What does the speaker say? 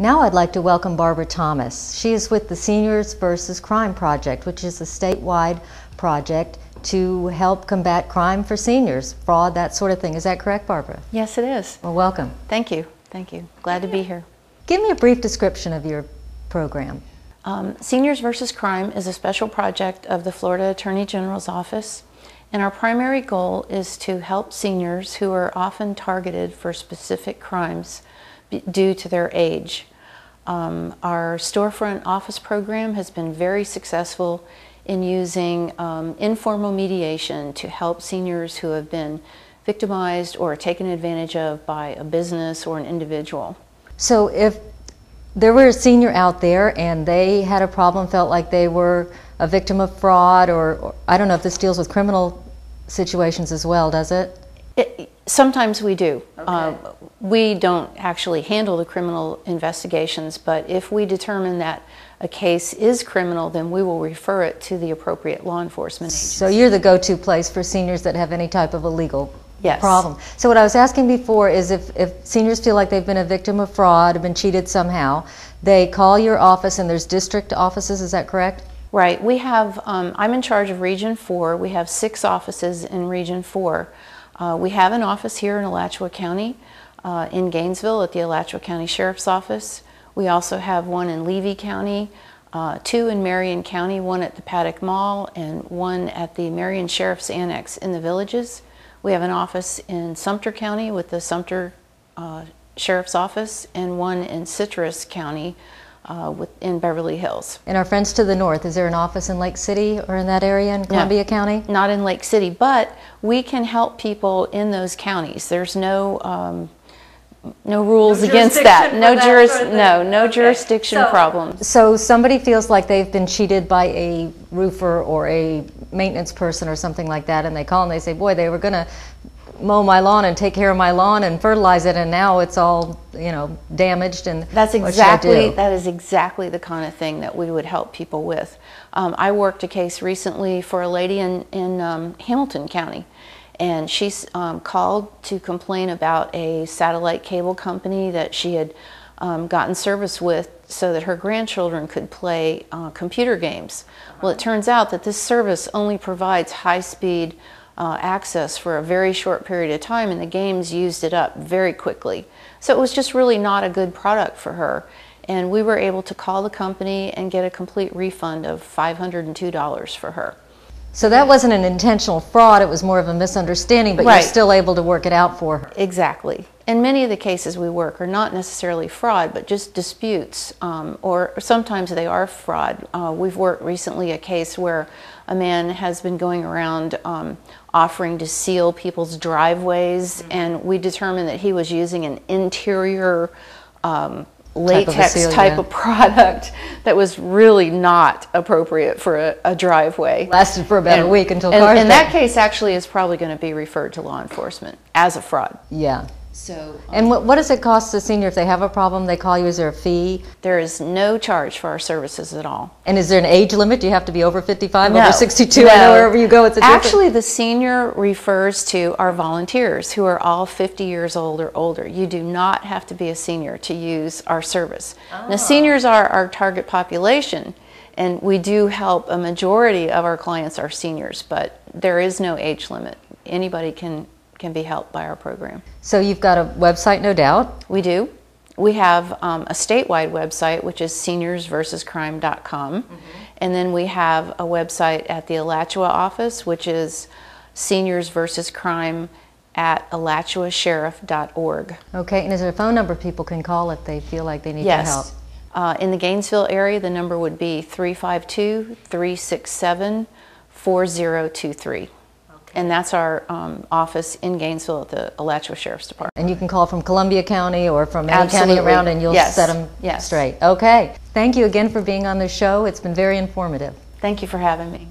Now I'd like to welcome Barbara Thomas. She is with the Seniors versus Crime Project, which is a statewide project to help combat crime for seniors, fraud, that sort of thing. Is that correct, Barbara? Yes, it is. Well, welcome. Thank you. Thank you. Glad to be here. Give me a brief description of your program. Seniors versus Crime is a special project of the Florida Attorney General's office, and our primary goal is to help seniors who are often targeted for specific crimes due to their age. Our storefront office program has been very successful in using informal mediation to help seniors who have been victimized or taken advantage of by a business or an individual. So if there were a senior out there and they had a problem, felt like they were a victim of fraud, or I don't know if this deals with criminal situations as well, does it? Sometimes we do. Okay. We don't actually handle the criminal investigations, but if we determine that a case is criminal, then we will refer it to the appropriate law enforcement agency. So you're the go-to place for seniors that have any type of a legal problem. Yes. So what I was asking before is if seniors feel like they've been a victim of fraud, have been cheated somehow, they call your office, and there's district offices, is that correct? Right. We have, I'm in charge of Region 4. We have 6 offices in Region 4. We have an office here in Alachua County, in Gainesville at the Alachua County Sheriff's Office. We also have one in Levy County, 2 in Marion County, 1 at the Paddock Mall, and 1 at the Marion Sheriff's Annex in the Villages. We have an office in Sumter County with the Sumter Sheriff's Office, and 1 in Citrus County in Beverly Hills. And our friends to the north, is there an office in Lake City or in that area in Columbia County? Not in Lake City, but we can help people in those counties. There's no rules against that. No jurisdiction problems. So somebody feels like they've been cheated by a roofer or a maintenance person or something like that, and they call and they say, boy, they were going to mow my lawn and take care of my lawn and fertilize it, and now it's all, you know, damaged, and that is exactly the kind of thing that we would help people with. I worked a case recently for a lady in Hamilton County, and she's called to complain about a satellite cable company that she had gotten service with so that her grandchildren could play computer games. Well, it turns out that this service only provides high-speed access for a very short period of time, and the games used it up very quickly. So it was just really not a good product for her. And we were able to call the company and get a complete refund of $502 for her. So that wasn't an intentional fraud, it was more of a misunderstanding, but you're still able to work it out for her. Exactly. And many of the cases we work are not necessarily fraud, but just disputes, or sometimes they are fraud. We've worked recently a case where a man has been going around offering to seal people's driveways, and we determined that he was using an interior latex type of product that was really not appropriate for a driveway. Lasted for about a week until cars. And that case actually is probably going to be referred to law enforcement as a fraud. Yeah. So, and what does it cost the senior if they have a problem, they call you? Is there a fee? There is no charge for our services at all. And is there an age limit? Do you have to be over 55, no, over 62? No. I know wherever you go, it's a different... Actually, the senior refers to our volunteers who are all 50 years old or older. You do not have to be a senior to use our service. Oh. Now, seniors are our target population, and we do help a majority of our clients are seniors, but there is no age limit. Anybody can be helped by our program. So you've got a website, no doubt? We do. We have a statewide website, which is seniorsversuscrime.com. And then we have a website at the Alachua office, which is seniorsversuscrime at alachuasheriff.org. Okay, and is there a phone number people can call if they feel like they need your help? Yes. In the Gainesville area, the number would be 352-367-4023. And that's our office in Gainesville at the Alachua Sheriff's Department. And you can call from Columbia County or from any county around, and you'll set them straight. Okay. Thank you again for being on the show. It's been very informative. Thank you for having me.